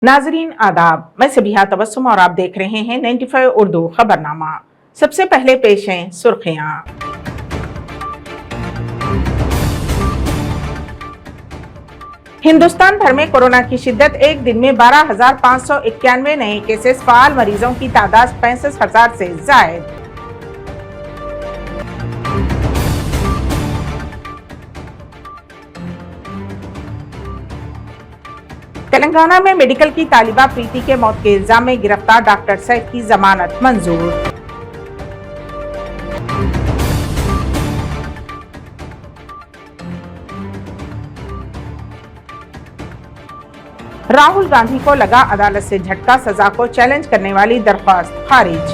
नाजरीन आदाब, मैं सबिहा तबस्सुम और आप देख रहे हैं 95 उर्दू खबरनामा। सबसे पहले पेश हैं सुर्खियां। हिंदुस्तान भर में कोरोना की शिद्दत, एक दिन में 12,591 नए केसेस, फाल मरीजों की तादाद 65,000 से जायद। तेलंगाना में मेडिकल की तालिबा प्रीति के मौत के इल्जाम में गिरफ्तार डॉक्टर सैफ की जमानत मंजूर। राहुल गांधी को लगा अदालत से झटका, सजा को चैलेंज करने वाली दरख्वास्त खारिज।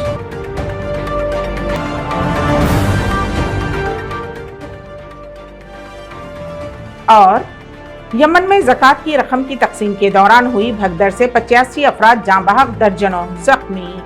और यमन में ज़कात की रकम की तकसीम के दौरान हुई भगदड़ से 85 अफराद जाँ बहक, दर्जनों जख्मी।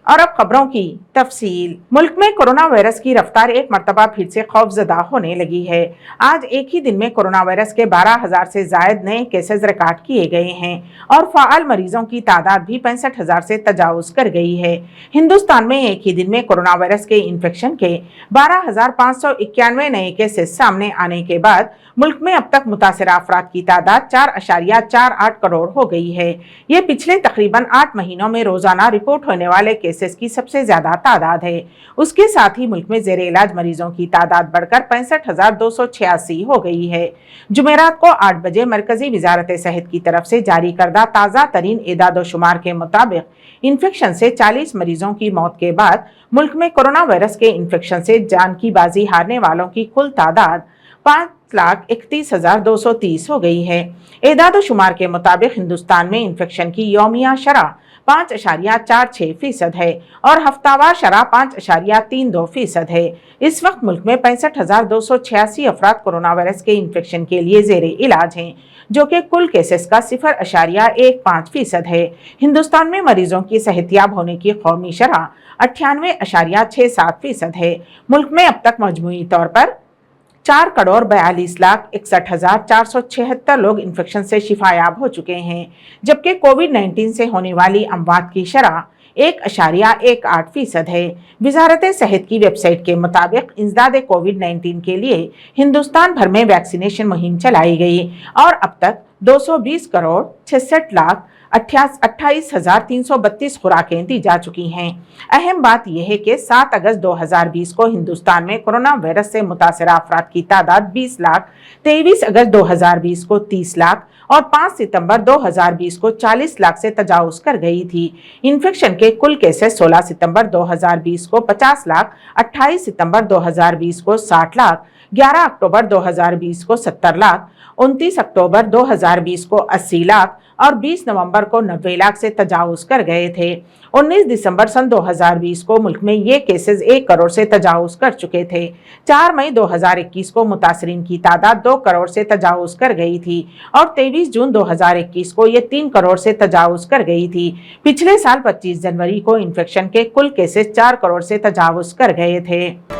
और अब खबरों की तफसील। मुल्क में कोरोना वायरस की रफ्तार एक मरतबा फिर से खौफजदा होने लगी है। आज एक ही दिन में कोरोना वायरस के 12,000 से जायद नए केसेस रिकॉर्ड किए गए हैं और फाल मरीजों की तादाद भी 65,000 से तजावुज कर गई है। हिंदुस्तान में एक ही दिन में कोरोना वायरस के इन्फेक्शन के 12,591 नए केसेस सामने आने के बाद मुल्क में अब तक मुतासिरा अफराद की तादाद 4.48 करोड़ हो गई है। ये पिछले तकरीबन 8 महीनों में रोजाना रिपोर्ट होने वाले केसेस की सबसे ज्यादा तादाद है। उसके साथ ही मुल्क में जेरे इलाज मरीजों की तादाद बढ़कर 65,286 हो गई है। जुमेरात को 8 बजे मरकजी वजारत सेहत की तरफ से जारी करदा ताज़ा तरीन एदाद-ओ-शुमार के मुताबिक इन्फेक्शन से 40 मरीजों की मौत के बाद मुल्क में कोरोना वायरस के इन्फेक्शन से जान की बाजी हारने वालों की कुल तादाद 5,31,230 हो गई है। एदाद-ओ-शुमार के मुताबिक हिंदुस्तान में इन्फेक्शन की यौमिया शरह 5.46% है और हफ्तावार शरह 5.32% है। इस वक्त मुल्क में 65,286 अफराद कोरोना वायरस के इन्फेक्शन के लिए जेरे इलाज हैं, जो कि कुल केसेस का 0.15% है। हिंदुस्तान में मरीजों की सेहतियाब होने की कौमी शरह 98.67% है। मुल्क में अब तक मजमूई तौर पर 4,42,61,476 लोग इन्फेक्शन से शिफायाब हो चुके हैं, जबकि कोविड-19 से होने वाली अमवात की शरह 1.18% है। वजारत सेहत की वेबसाइट के मुताबिक इंसदाद कोविड-19 के लिए हिंदुस्तान भर में वैक्सीनेशन मुहिम चलाई गई और अब तक 220,66,28,332 खुराकें दी जा चुकी हैं। अहम बात यह है कि 7 अगस्त 2020 को हिंदुस्तान में कोरोना वायरस से मुतासरा अफराद की तादाद 20 लाख, 23 अगस्त 2020 को 30 लाख और 5 सितंबर 2020 को 40 लाख से तजावुज कर गई थी। इन्फेक्शन के कुल केसेस 16 सितंबर 2020 को 50 लाख, 28 सितंबर 2020 को 60 लाख, 11 अक्टूबर 2020 को 70 लाख, 29 अक्टूबर 2020 को 80 लाख और 20 नवंबर को 90 लाख से तजावुज कर गए थे। 19 दिसंबर सन 2020 को मुल्क में ये केसेस 1 करोड़ से तजावुज कर चुके थे। 4 मई 2021 को मुतासरीन की तादाद 2 करोड़ से तजावुज कर गई थी और 23 जून 2021 को ये 3 करोड़ से तजावुज कर गई थी। पिछले साल 25 जनवरी को इन्फेक्शन के कुल केसेस 4 करोड़ से तजावुज कर गए थे।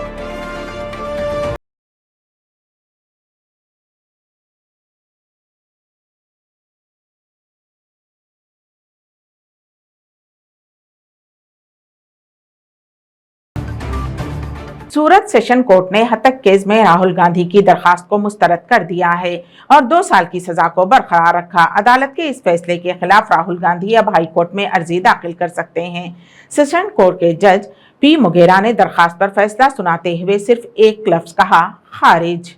सूरत सेशन कोर्ट ने हत्या केस में राहुल गांधी की दरखास्त को मुस्तरद कर दिया है और 2 साल की सजा को बरकरार रखा। अदालत के इस फैसले के खिलाफ राहुल गांधी अब हाई कोर्ट में अर्जी दाखिल कर सकते हैं। सेशन कोर्ट के जज पी मुगेरा ने दरखास्त पर फैसला सुनाते हुए सिर्फ एक लफ्ज कहा, खारिज।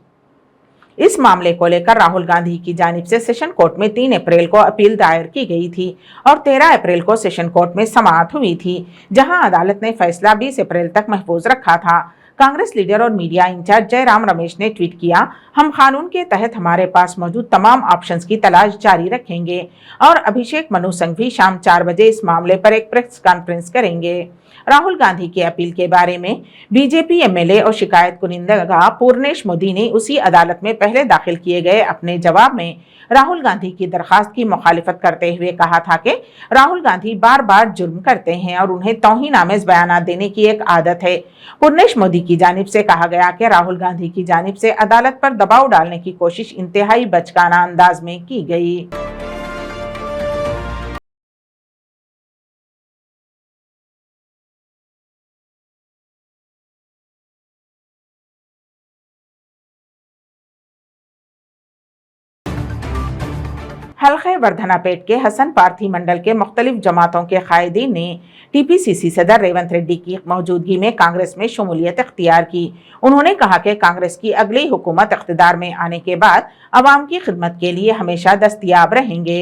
इस मामले को लेकर राहुल गांधी की जानिब से सेशन कोर्ट में 3 अप्रैल को अपील दायर की गई थी और 13 अप्रैल को सेशन कोर्ट में समाअत हुई थी, जहां अदालत ने फैसला 20 अप्रैल तक महफूज रखा था। कांग्रेस लीडर और मीडिया इंचार्ज जयराम रमेश ने ट्वीट किया, हम कानून के तहत हमारे पास मौजूद तमाम ऑप्शंस की तलाश जारी रखेंगे और अभिषेक मनु संघवी शाम 4 बजे इस मामले पर एक प्रेस कॉन्फ्रेंस करेंगे। राहुल गांधी की अपील के बारे में बीजेपी एमएलए और शिकायत कुनिंदा पूर्णेश मोदी ने उसी अदालत में पहले दाखिल किए गए अपने जवाब में राहुल गांधी की दरखास्त की मुखालिफत करते हुए कहा था कि राहुल गांधी बार बार जुर्म करते हैं और उन्हें तौहीन-आमेज बयान देने की एक आदत है। पूर्णेश मोदी की जानिब से कहा गया कि राहुल गांधी की जानिब से अदालत पर दबाव डालने की कोशिश इंतहाई बचकाना अंदाज में की गई। हल्के वर्धनापेट के हसन पार्थी मंडल के मुख्तलिफ जमातों के कायदीन ने टीपीसीसी सदर रेवंत रेड्डी की मौजूदगी में कांग्रेस में शमूलियत इख्तियार की। उन्होंने कहा कि कांग्रेस की अगली हुकूमत इख्तिदार में आने के बाद अवाम की खिदमत के लिए हमेशा दस्तयाब रहेंगे।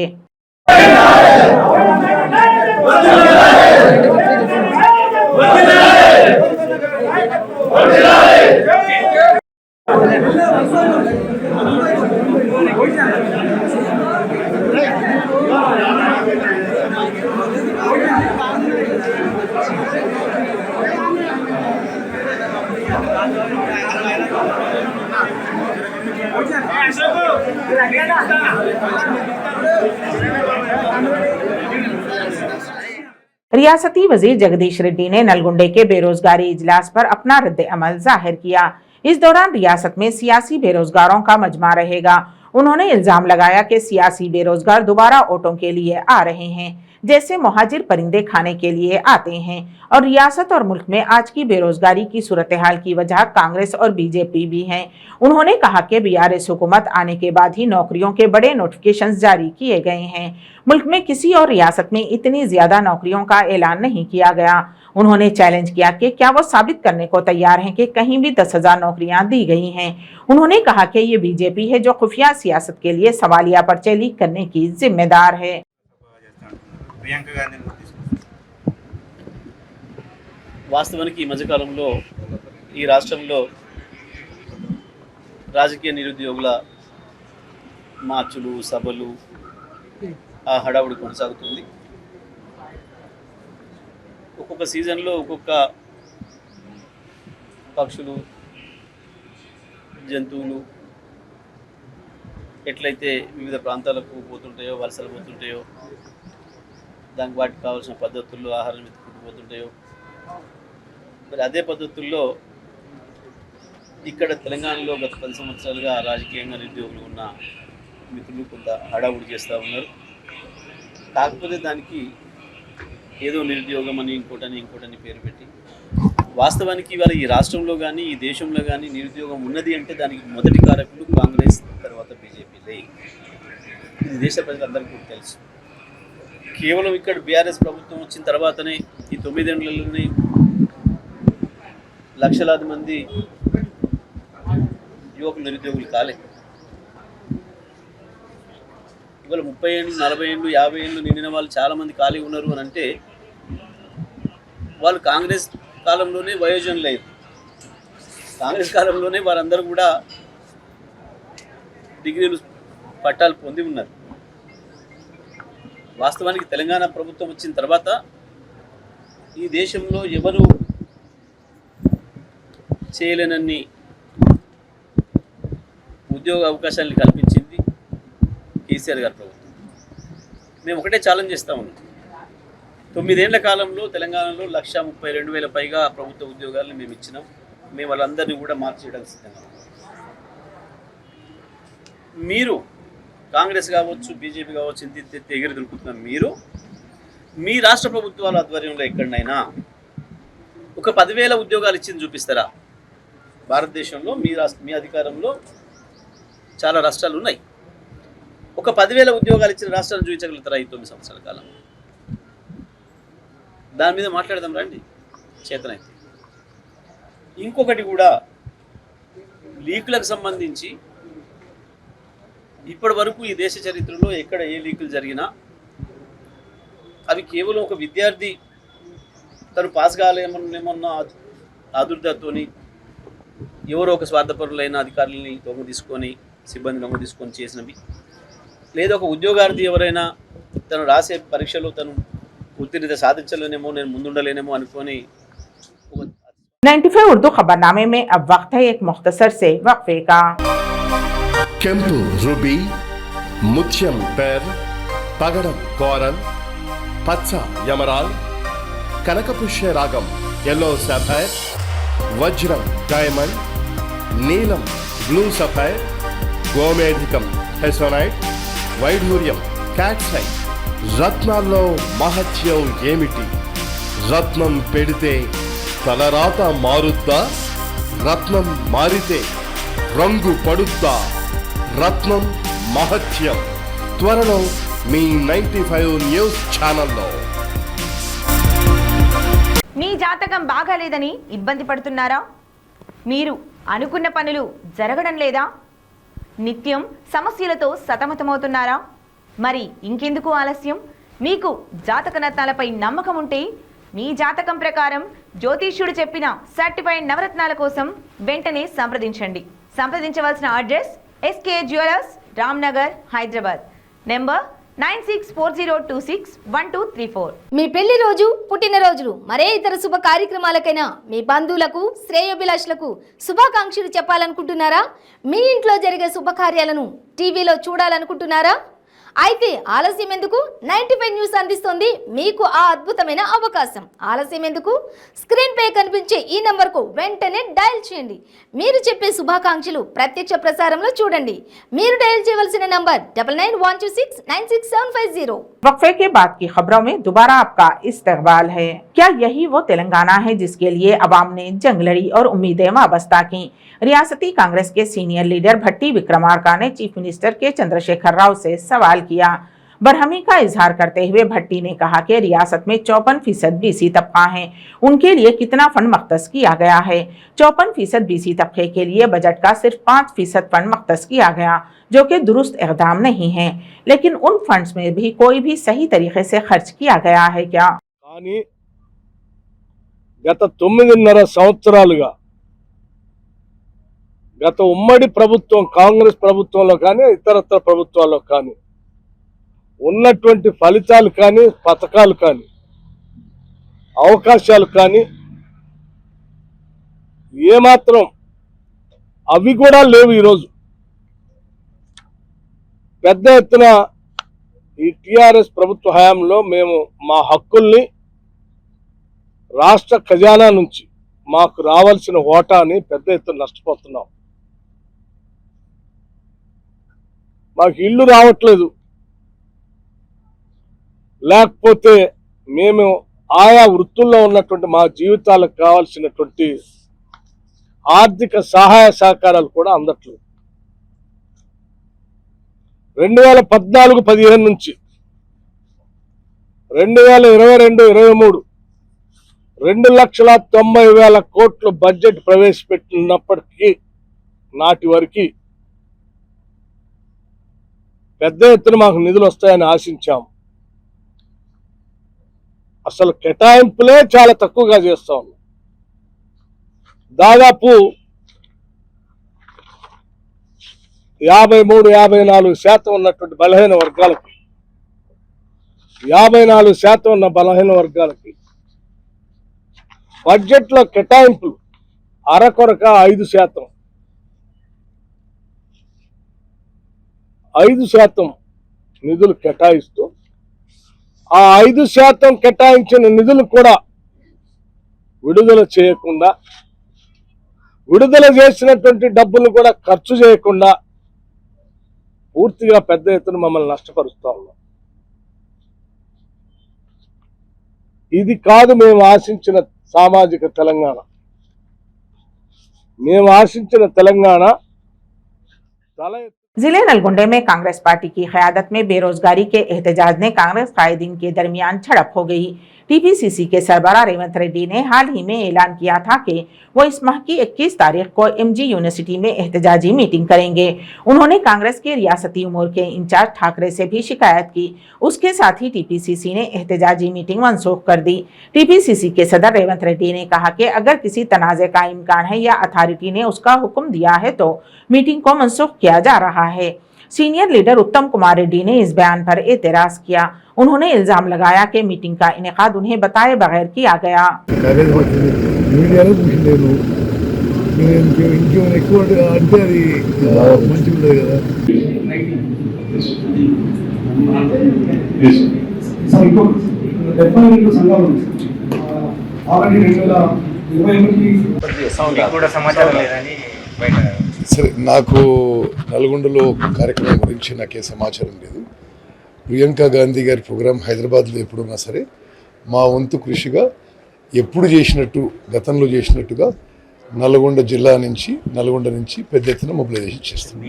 रियासती वजीर जगदीश रेड्डी ने नलगुंडे के बेरोजगारी इजलास पर अपना रद्द अमल जाहिर किया। इस दौरान रियासत में सियासी बेरोजगारों का मजमा रहेगा। उन्होंने इल्जाम लगाया कि सियासी बेरोजगार दोबारा वोटों के लिए आ रहे हैं, जैसे मुहाजिर परिंदे खाने के लिए आते हैं, और रियासत और मुल्क में आज की बेरोजगारी की सूरत हाल की वजह कांग्रेस और बीजेपी भी हैं। उन्होंने कहा कि बीआरएस हुकूमत आने के बाद ही नौकरियों के बड़े नोटिफिकेशंस जारी किए गए हैं। मुल्क में किसी और रियासत में इतनी ज्यादा नौकरियों का ऐलान नहीं किया गया। उन्होंने चैलेंज किया कि क्या वो साबित करने को तैयार हैं कि कहीं भी 10,000 नौकरियां दी गई हैं। उन्होंने कहा कि ये बीजेपी है जो खुफिया सियासत के लिए सवालिया पर्चे लीक करने की जिम्मेदार है। వాస్తవానికి ఈ మధ్యకాలంలో ఈ రాష్ట్రంలో రాజకీయ నిరుద్యోగుల మార్చులు సభలు ఆ హడావుడి కొనసాగుతుంది. ఒక్కొక్క సీజన్లో ఒక్కొక్క పక్షులు జంతువులు ఎట్లయితే వివిధ ప్రాంతాలకు పోతుంటాయో వలసలు పోతుంటాయో దానికి వాటికి కావాల్సిన పద్ధతుల్లో ఆహారం వెతుక్కుంటూ పోతుంటాయో మరి అదే పద్ధతుల్లో ఇక్కడ తెలంగాణలో గత 10 సంవత్సరాలుగా రాజకీయంగా నిరుద్యోగులు ఉన్న మిత్రులు కొంత హడావుడి చేస్తూ ఉన్నారు. కాకపోతే దానికి ఏదో నిరుద్యోగం అని ఇంకోటని పేరు పెట్టి వాస్తవానికి ఇవాళ ఈ రాష్ట్రంలో కానీ ఈ దేశంలో కానీ నిరుద్యోగం ఉన్నది అంటే దానికి మొదటి కారకులు కాంగ్రెస్, తర్వాత బీజేపీలే. ఇది దేశ ప్రజలందరికీ కూడా తెలుసు. కేవలం ఇక్కడ బీఆర్ఎస్ ప్రభుత్వం వచ్చిన తర్వాతనే ఈ 9 ఏళ్లలోనే లక్షలాది మంది యువకులు నిరుద్యోగులు కాలే. ఇవాళ 30 ఏళ్ళు 40 ఏళ్ళు 50 ఏళ్ళు నిండిన వాళ్ళు చాలామంది ఖాళీ ఉన్నారు అని అంటే వాళ్ళు కాంగ్రెస్ కాలంలోనే వయోజనులు అయ్యారు. కాంగ్రెస్ కాలంలోనే వారందరూ కూడా డిగ్రీలు పట్టాలు పొంది ఉన్నారు. వాస్తవానికి తెలంగాణ ప్రభుత్వం వచ్చిన తర్వాత ఈ దేశంలో ఎవరు చేయలేనన్ని ఉద్యోగ అవకాశాలను కల్పించింది కేసీఆర్ గారి ప్రభుత్వం. మేము ఒకటే ఛాలెంజ్ చేస్తూ ఉన్నాం. 9 ఏళ్ల కాలంలో తెలంగాణలో 132,000 పైగా ప్రభుత్వ ఉద్యోగాలను మేము ఇచ్చినాం. మేము వాళ్ళందరినీ కూడా మార్చేయడానికి సిద్ధంగా ఉన్నాం. మీరు కాంగ్రెస్ కావచ్చు, బీజేపీ కావచ్చు, ఇంత ఎగిరి దొరుకుతున్నాం. మీరు మీ రాష్ట్ర ప్రభుత్వాల ఆధ్వర్యంలో ఎక్కడైనా ఒక 10,000 ఉద్యోగాలు ఇచ్చింది చూపిస్తారా? భారతదేశంలో మీ అధికారంలో చాలా రాష్ట్రాలు ఉన్నాయి. ఒక 10,000 ఉద్యోగాలు ఇచ్చిన రాష్ట్రాలను చూపించగలుగుతారా ఈ 9 సంవత్సరాల కాలం? దాని మీద మాట్లాడదాం రండి చేతనైతే. ఇంకొకటి కూడా, లీకులకు సంబంధించి ఇప్పటి వరకు ఈ దేశ చరిత్రలో ఎక్కడ ఏ లీకులు జరిగినా అవి కేవలం ఒక విద్యార్థి తను పాస్ కాలేమన్నా ఆదుర్దతోని ఎవరో ఒక స్వార్థపరులైన అధికారులని దొంగ తీసుకొని, సిబ్బంది దొంగ తీసుకొని చేసినవి, లేదా ఒక ఉద్యోగార్థి ఎవరైనా తను రాసే పరీక్షలో తను ఉత్తీర్ణత సాధించలేనేమో, నేను ముందుండలేనేమో అనుకొని. 95 उर्दू खबरनामे में अब वक्त है एक मुख्तसर से वक्फे का। ಕೆಂಪು ರುಬಿ, ಮುತ್ಯಂ ಪೇರ್, పగడం కోరల్, పచ్చ యమరాల్, కనకపుష్య రాగం ఎల్లో సఫైర్, వజ్రం డైమండ్, నీలం బ్లూ సఫైర్, గోమేధికం హెసోనైట్, వైఢూర్యం క్యాట్సైట్. రత్నాల్లో మహత్యం ఏమిటి? రత్నం పెడితే తలరాత మారుద్దా? రత్నం మారితే రంగు పడుద్దా? రత్నం మహత్యం త్వరలో మీ 95 న్యూస్ ఛానల్లో. మీ జాతకం బాగాలేదని ఇబ్బంది పడుతున్నారా? మీరు అనుకున్న పనులు జరగడం లేదా? నిత్యం సమస్యలతో సతమతమవుతున్నారా? మరి ఇంకెందుకు ఆలస్యం? మీకు జాతక రత్నాలపై నమ్మకం ఉంటే మీ జాతకం ప్రకారం జ్యోతిష్యుడు చెప్పిన సర్టిఫైడ్ నవరత్నాల కోసం వెంటనే సంప్రదించవలసిన address SK jewellers, Ramnagar, Hyderabad. Number 9640261234. మీ పెళ్లి రోజు, పుట్టినరోజులు, మరే ఇతర శుభ కార్యక్రమాలకైనా మీ బంధువులకు, శ్రేయోభిలాషులకు శుభాకాంక్షలు చెప్పాలనుకుంటున్నారా? మీ ఇంట్లో జరిగే శుభకార్యాలను టీవీలో చూడాలనుకుంటున్నారా? అయితే ఆలస్యం ఎందుకు? 95 న్యూస్ అందిస్తోంది మీకు ఆ అద్భుతమైన అవకాశం. ఆలస్యం ఎందుకు? స్క్రీన్ పై కనిపించే ఈ నంబర్కు వెంటనే డయల్ చేయండి. మీరు చెప్పే శుభాకాంక్షలు ప్రత్యక్ష ప్రసారంలో చూడండి. మీరు డయల్ చేయవలసిన నంబర్ 9912696750. वक्फे के बाद की खबरों में दोबारा आपका इस्तकबाल है। क्या यही वो तेलंगाना है जिसके लिए अवाम ने जंग लड़ी और उम्मीदें वाबस्ता की? रियासती कांग्रेस के सीनियर लीडर भट्टी विक्रमार्का ने चीफ मिनिस्टर के चंद्रशेखर राव से सवाल किया। बरहमी का इजहार करते हुए भट्टी ने कहा कि रियासत में 54% BC तबका है, उनके लिए कितना फंड मख्तस किया गया है? 54% BC तबके के लिए बजट का सिर्फ 5% फंड मख्तस किया गया, जो कि दुरुस्त इक़दाम नहीं है। लेकिन उन फंड्स में भी कोई भी सही तरीके से खर्च किया गया है क्या? గత 9.5 సంవత్సరాలుగా గత ఉమ్మడి ప్రభుత్వం, కాంగ్రెస్ ప్రభుత్వంలో కానీ ఇతరత్ర ప్రభుత్వాల్లో కానీ ఉన్నటువంటి ఫలితాలు కానీ, పథకాలు కానీ, అవకాశాలు కానీ ఏమాత్రం అవి కూడా లేవు. ఈరోజు పెద్ద ఎత్తున ఈ టిఆర్ఎస్ ప్రభుత్వ హయాంలో మేము మా హక్కుల్ని రాష్ట్ర ఖజానా నుంచి మాకు రావాల్సిన ఓటాని పెద్ద ఎత్తున నష్టపోతున్నాం. మాకు ఇల్లు రావట్లేదు, లేకపోతే మేము ఆయా వృత్తుల్లో ఉన్నటువంటి మా జీవితాలకు కావాల్సినటువంటి ఆర్థిక సహాయ సహకారాలు కూడా అందట్లేదు. 2014-15 నుంచి 2022-23 2,90,000 కోట్ల బడ్జెట్ ప్రవేశపెట్టినప్పటికీ నాటి వరకు పెద్ద ఎత్తున మాకు నిధులు వస్తాయని ఆశించాం. అసలు కేటాయింపులే చాలా తక్కువగా చేస్తా ఉన్నాం. దాదాపు 53-54% ఉన్నటువంటి బలహీన వర్గాలకి, 54% ఉన్న బలహీన వర్గాలకి బడ్జెట్లో కేటాయింపులు అరకొరక 5% నిధులు కేటాయిస్తూ ఆ 5% కేటాయించిన నిధులు కూడా విడుదల చేయకుండా, విడుదల చేసినటువంటి డబ్బులు కూడా ఖర్చు చేయకుండా పూర్తిగా పెద్ద ఎత్తున మమ్మల్ని నష్టపరుస్తా ఉన్నాం. ఇది కాదు మేము ఆశించిన సామాజిక తెలంగాణ. మేము ఆశించిన తెలంగాణ जिले नलगुंडे में कांग्रेस पार्टी की क़यादत में बेरोजगारी के एहतजाज ने कांग्रेस कायदीन के दरमियान झड़प हो गई। टीपीसीसी के सरबराह रेवंत रेड्डी ने हाल ही में ऐलान किया था कि वो इस माह की 21 तारीख को MG यूनिवर्सिटी में एहतजाजी मीटिंग करेंगे। उन्होंने कांग्रेस के रियासती उमूर के इंचार्ज ठाकरे से भी शिकायत की। उसके साथ ही टीपीसीसी ने एहतजाजी मीटिंग मनसूख कर दी। टीपीसीसी के सदर रेवंत रेड्डी ने कहा कि अगर किसी तनाज़े का इम्कान है या अथॉरिटी ने उसका हुक्म दिया है तो मीटिंग को मनसूख किया जा रहा है। सीनियर लीडर उत्तम कुमार रेड्डी ने इस बयान पर एतराज किया। उन्होंने इल्जाम लगाया कि मीटिंग का इनेकाद उन्हें बताए बगैर किया गया। సరే, నాకు నల్గొండలో కార్యక్రమం గురించి నాకే సమాచారం లేదు. ప్రియాంక గాంధీ గారి ప్రోగ్రాం హైదరాబాద్లో ఎప్పుడున్నా సరే మా వంతు కృషిగా ఎప్పుడు చేసినట్టు, గతంలో చేసినట్టుగా నల్గొండ జిల్లా నుంచి, నల్గొండ నుంచి పెద్ద ఎత్తున మొబిలైజేషన్ చేస్తున్నాం.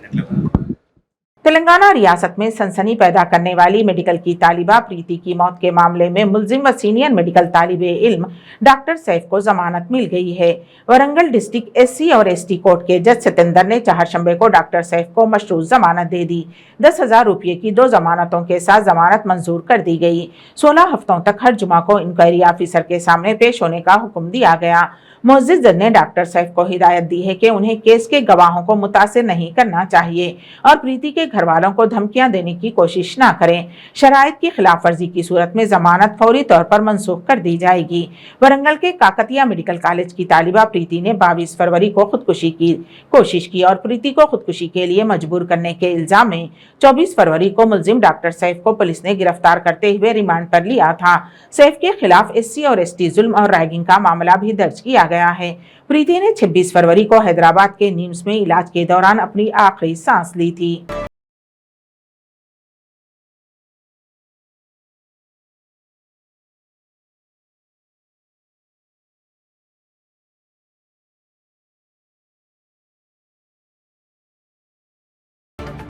ఎట్లా? तेलंगाना रियासत में सनसनी पैदा करने वाली मेडिकल की तालिबा प्रीति की मौत के मामले में मुलजिम व सीनियर मेडिकल तालिबे इल्म डॉक्टर सैफ को जमानत मिल गई है। वरंगल डिस्ट्रिक्ट एससी और एसटी कोर्ट के जज सतेंद्र ने चारशंबे को डॉक्टर सैफ को मशरूत जमानत दे दी। 10,000 रुपये की 2 जमानतों के साथ जमानत मंजूर कर दी गई। 16 हफ्तों तक हर जुमा को इंक्वायरी ऑफिसर के सामने पेश होने का हुक्म दिया गया। मुअज्जिज जज ने डॉक्टर सैफ को हिदायत दी है कि उन्हें केस के गवाहों को मुतासिर नहीं करना चाहिए और प्रीति के घर वालों को धमकियां देने की कोशिश न करें। शराइत की खिलाफ वर्जी की सूरत में जमानत फौरी तौर पर मनसूख कर दी जाएगी। वरंगल के काकतिया मेडिकल कॉलेज की तालिबा प्रीति ने 22 फरवरी को खुदकुशी की कोशिश की और प्रीति को खुदकुशी के लिए मजबूर करने के इल्जाम में 24 फरवरी को मुलजिम डॉक्टर सैफ को पुलिस ने गिरफ्तार करते हुए रिमांड पर लिया था। सैफ के खिलाफ एससी और एसटी जुल्म और रैगिंग का मामला भी दर्ज किया गया है। प्रीति ने 26 फरवरी को हैदराबाद के निम्स में इलाज के दौरान अपनी आखिरी सांस ली थी।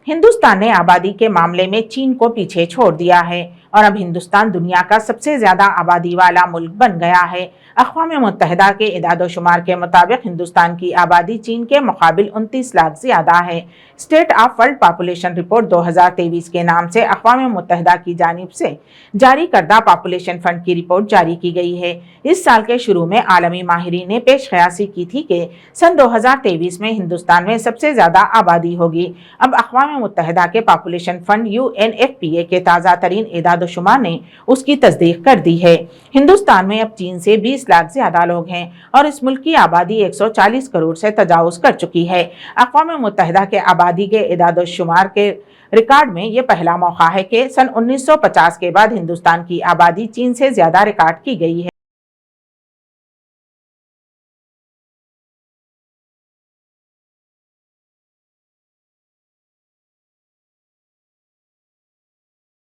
हिंदुस्तान ने आबादी के मामले में चीन को पीछे छोड़ दिया है और अब हिंदुस्तान दुनिया का सबसे ज्यादा आबादी वाला मुल्क बन गया है। अक़वाम मुत्तहिदा के इदाद-ओ-शुमार के मुताबिक हिंदुस्तान की आबादी चीन के मुकाबिल 29 लाख ज्यादा है। State of world population report 2023 के नाम से अक़वाम मुत्तहिदा की जानिब से जारी करदा पॉपुलेशन फंड की रिपोर्ट जारी की गई है। इस साल के शुरू में आलमी माहिरीन ने पेश क़यासी की थी कि सन 2023 में हिंदुस्तान में सबसे ज्यादा आबादी होगी। अब अक़वाम मुत्तहिदा के पॉपुलेशन फंड UNFPA के ताज़ा तरीन इदाद-ओ-शुमार ने उसकी तस्दीक कर दी है। हिंदुस्तान में अब चीन से 20 लाख ज्यादा लोग हैं और इस मुल्क की आबादी 140 करोड़ से तजावुज कर चुकी है। अक़वाम मुत्तहिदा के आबादी के इदाद-ओ-शुमार के रिकॉर्ड में ये पहला मौका है कि सन 1950 के बाद हिंदुस्तान की आबादी चीन से ज्यादा रिकॉर्ड की गई है।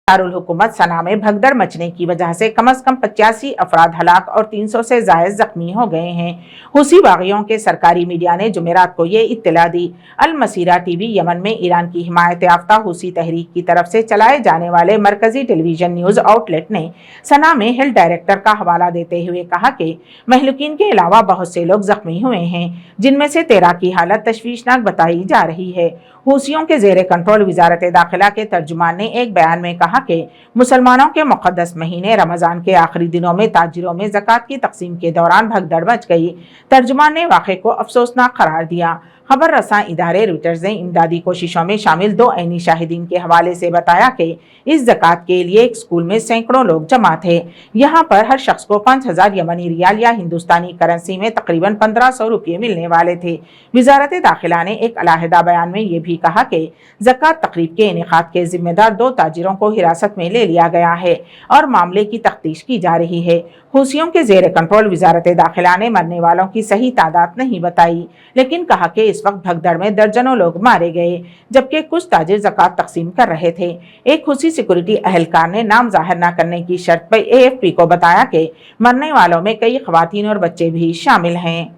दारुल हुकूमत सना में भगदड़ मचने की वजह से कम 85 अफराद हलाक और 300 से जायद जख्मी हो गए हैं। हुसी बागियों के सरकारी मीडिया ने जुमेरात को ये इत्तला दी। अल मसीरा टीवी यमन में ईरान की हिमायत याफ्ता हुसी तहरीक की तरफ से चलाए जाने वाले मरकजी टेलीविजन न्यूज आउटलेट ने सना में हेल्थ डायरेक्टर का हवाला देते हुए कहा कि महलूकीन के अलावा बहुत से लोग जख्मी हुए हैं, जिनमें से 13 की हालत तशवीशनाक बताई जा रही है। हुसियों के जेर कंट्रोल वजारत दाखिला के तर्जुमान ने एक बयान में कहा कि मुसलमानों के मुक़द्दस महीने रमज़ान के आखिरी दिनों में ताजिरों में ज़कात की तकसीम के दौरान भगदड़ मच गई। तर्जुमान ने वाक़े को अफसोसनाक करार दिया। खबर रसां इदारे रॉयटर्स ने इमदादी कोशिशों में शामिल 2 ऐनी शाहिदीन के हवाले से बताया कि इस ज़कात के लिए एक स्कूल में सैकड़ों लोग जमा थे। यहाँ पर हर शख्स को 5,000 यमनी रियाल या हिंदुस्तानी करेंसी में तकरीबन 1,500 रुपये मिलने वाले थे। वजारत दाखिला ने एक अलहदा बयान में ये भी कहा कि ज़कात तकरीब के इनेकाद के जिम्मेदार 2 ताजिरों को हिरासत में ले लिया गया है और मामले की तफ्तीश की जा रही है। हुसियों के जेर कंट्रोल वजारत दाखिला ने मरने वालों की सही तादाद नहीं बताई, लेकिन कहा कि इस वक्त भगदड़ में दर्जनों लोग मारे गए, जबकि कुछ ताजिर ज़कात तकसीम कर रहे थे। एक हुसी सिक्योरिटी अहलकार ने नाम जाहिर न करने की शर्त पर AFP को बताया कि मरने वालों में कई ख्वातीन और बच्चे भी शामिल हैं।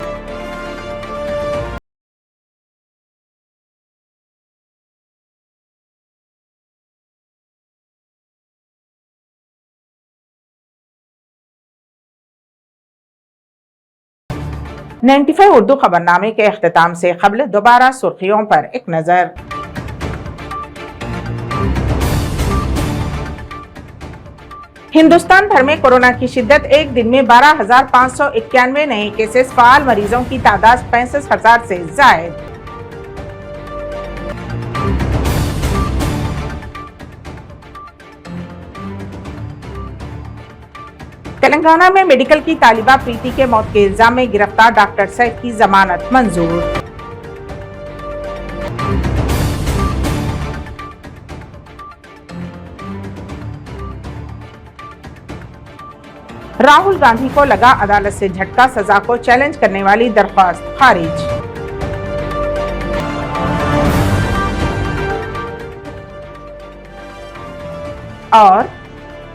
"95 उर्दू खबरनामे के अख्तिताम से कबल दोबारा सुर्खियों पर एक नजर। हिंदुस्तान भर में कोरोना की शिद्दत, एक दिन में 12,591 नए केसेस, फाल मरीजों की तादाद 65,000 से जायद। तेलंगाना में मेडिकल की तालिबा प्रीति के मौत के इल्जाम में गिरफ्तार डॉक्टर सैफ की जमानत मंजूर। राहुल गांधी को लगा अदालत से झटका, सजा को चैलेंज करने वाली दरख्वास्त खारिज। और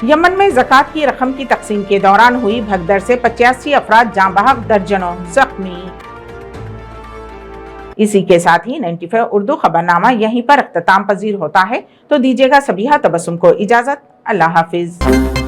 यमन में ज़कात की रकम की तकसीम के दौरान हुई भगदड़ से 85 अफराद जाँ बहक, दर्जनों जख्मी। इसी के साथ ही 95 उर्दू खबरनामा यहीं पर अख्ताम पजीर होता है। तो दीजिएगा सबिहा तबस्सुम को इजाजत। अल्लाह हाफिज।